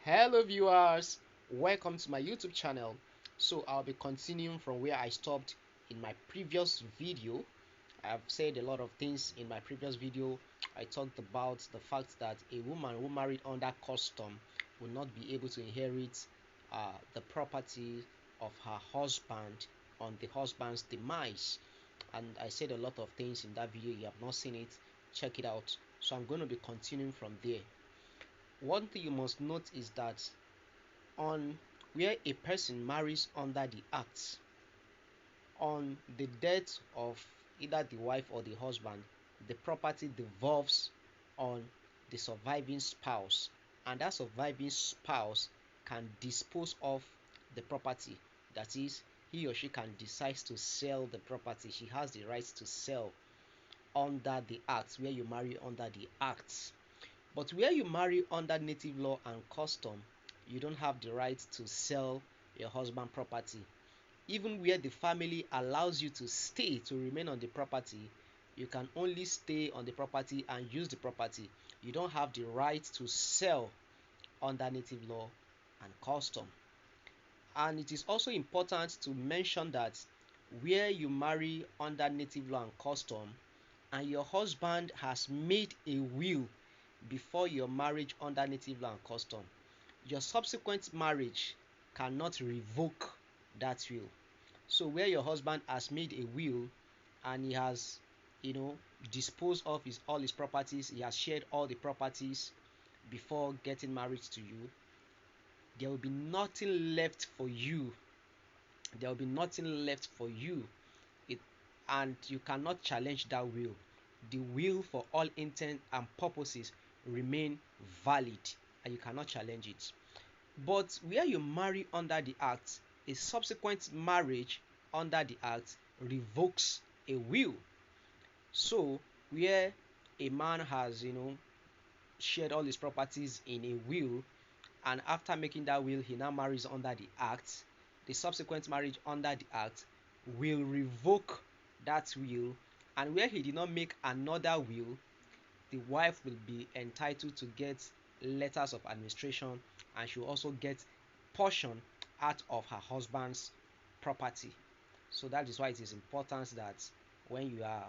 Hello viewers, welcome to my YouTube channel. So I'll be continuing from where I stopped in my previous video. I've said a lot of things in my previous video. I talked about the fact that a woman who married under custom will not be able to inherit the property of her husband on the husband's demise. And I said a lot of things in that video. You have not seen it, check it out. So I'm going to be continuing from there. One thing you must note is that on where a person marries under the act, on the death of either the wife or the husband, the property devolves on the surviving spouse, and that surviving spouse can dispose of the property. That is, he or she can decide to sell the property. She has the right to sell under the act, where you marry under the act. But where you marry under native law and custom, you don't have the right to sell your husband property. Even where the family allows you to stay, to remain on the property, you can only stay on the property and use the property. You don't have the right to sell under native law and custom. And it is also important to mention that where you marry under native law and custom, and your husband has made a will before your marriage under native law and custom, your subsequent marriage cannot revoke that will. So where your husband has made a will and he has, you know, disposed of all his properties, he has shared all the properties before getting married to you, there will be nothing left for you. There will be nothing left for you. It and you cannot challenge that will. The will, for all intent and purposes, remain valid, and you cannot challenge it. But where you marry under the act, a subsequent marriage under the act revokes a will. So where a man has, shared all his properties in a will, and after making that will, he now marries under the act, the subsequent marriage under the act will revoke that will. And where he did not make another will, the wife will be entitled to get letters of administration, and she will also get portion out of her husband's property. So that is why it is important that when you are,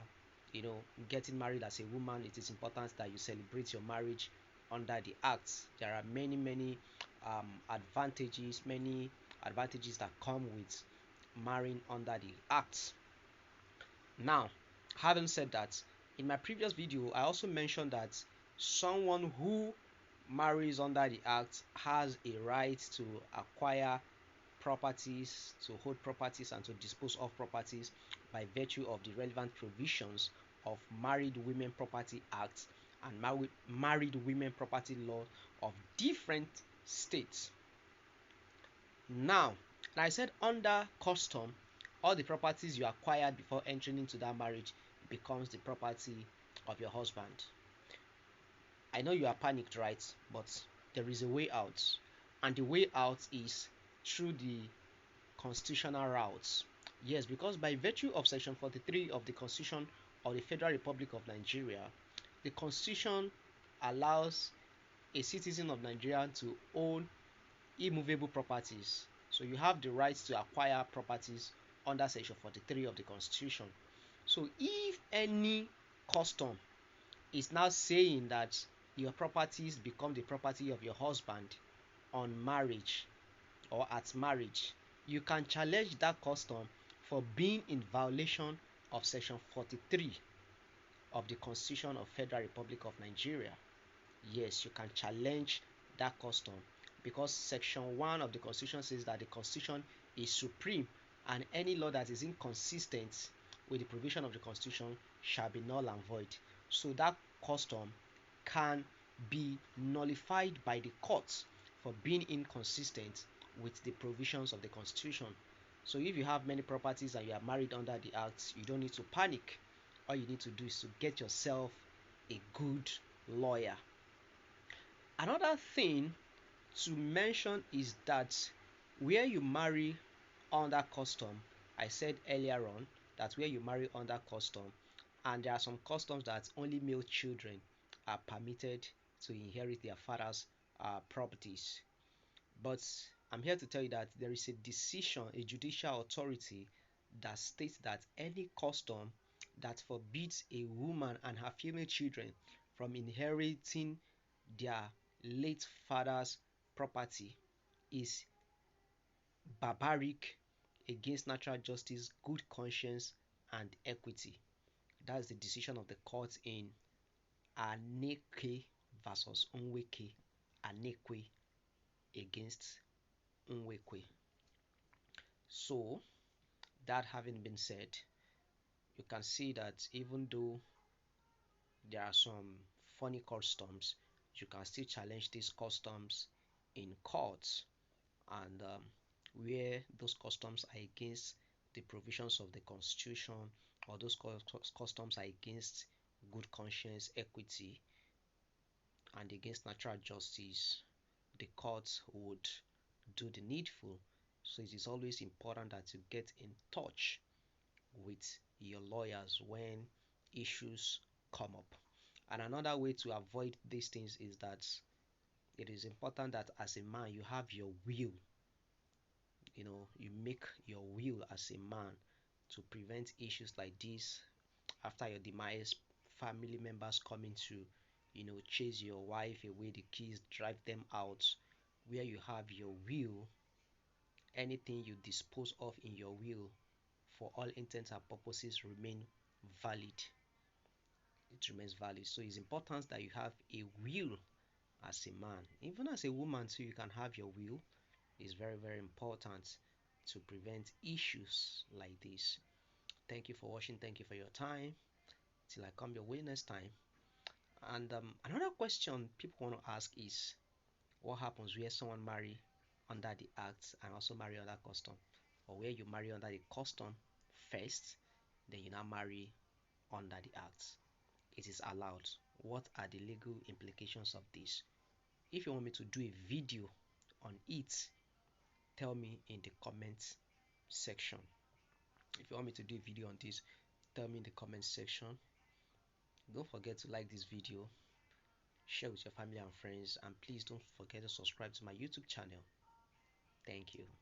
getting married as a woman, it is important that you celebrate your marriage under the act. There are many advantages that come with marrying under the act. Now, having said that, in my previous video, I also mentioned that someone who marries under the act has a right to acquire properties, to hold properties, and to dispose of properties by virtue of the relevant provisions of Married Women Property Act and Married Women Property Law of different states. Now, like I said, under custom, all the properties you acquired before entering into that marriage becomes the property of your husband. I know you are panicked, right? But there is a way out, and the way out is through the constitutional routes. Yes, because by virtue of Section 43 of the Constitution of the Federal Republic of Nigeria, the Constitution allows a citizen of Nigeria to own immovable properties. So you have the right to acquire properties under Section 43 of the Constitution. So if any custom is now saying that your properties become the property of your husband on marriage or at marriage, you can challenge that custom for being in violation of Section 43 of the Constitution of Federal Republic of Nigeria. Yes, you can challenge that custom because Section 1 of the Constitution says that the Constitution is supreme, and any law that is inconsistent with the provision of the Constitution shall be null and void. So that custom can be nullified by the courts for being inconsistent with the provisions of the Constitution. So if you have many properties and you are married under the Act, you don't need to panic. All you need to do is to get yourself a good lawyer. Another thing to mention is that where you marry under custom, I said earlier on that where you marry under custom, and there are some customs that only male children are permitted to inherit their father's properties. But I'm here to tell you that there is a decision, a judicial authority that states that any custom that forbids a woman and her female children from inheriting their late father's property is barbaric, against natural justice, good conscience, and equity. That's the decision of the court in Aneke versus Nweke. Aneke against Nweke. So, that having been said, you can see that even though there are some funny customs, you can still challenge these customs in courts, and where those customs are against the provisions of the constitution, or those customs are against good conscience, equity, and against natural justice, the courts would do the needful. So it is always important that you get in touch with your lawyers when issues come up. And another way to avoid these things is that it is important that as a man you have your will. You make your will as a man to prevent issues like this after your demise, family members coming to chase your wife away, the kids, drive them out. Where you have your will, anything you dispose of in your will, for all intents and purposes, valid it remains valid. So it's important that you have a will as a man. Even as a woman too, you can have your will. It's very, very important to prevent issues like this. Thank you for watching. Thank you for your time. Till I come your way next time. And another question people want to ask is, what happens where someone marry under the act and also marry under custom, or where you marry under the custom first, then you now marry under the act? It is allowed. What are the legal implications of this? If you want me to do a video on it, tell me in the comments section. If you want me to do a video on this, tell me in the comments section. Don't forget to like this video, share with your family and friends, and please don't forget to subscribe to my YouTube channel. Thank you.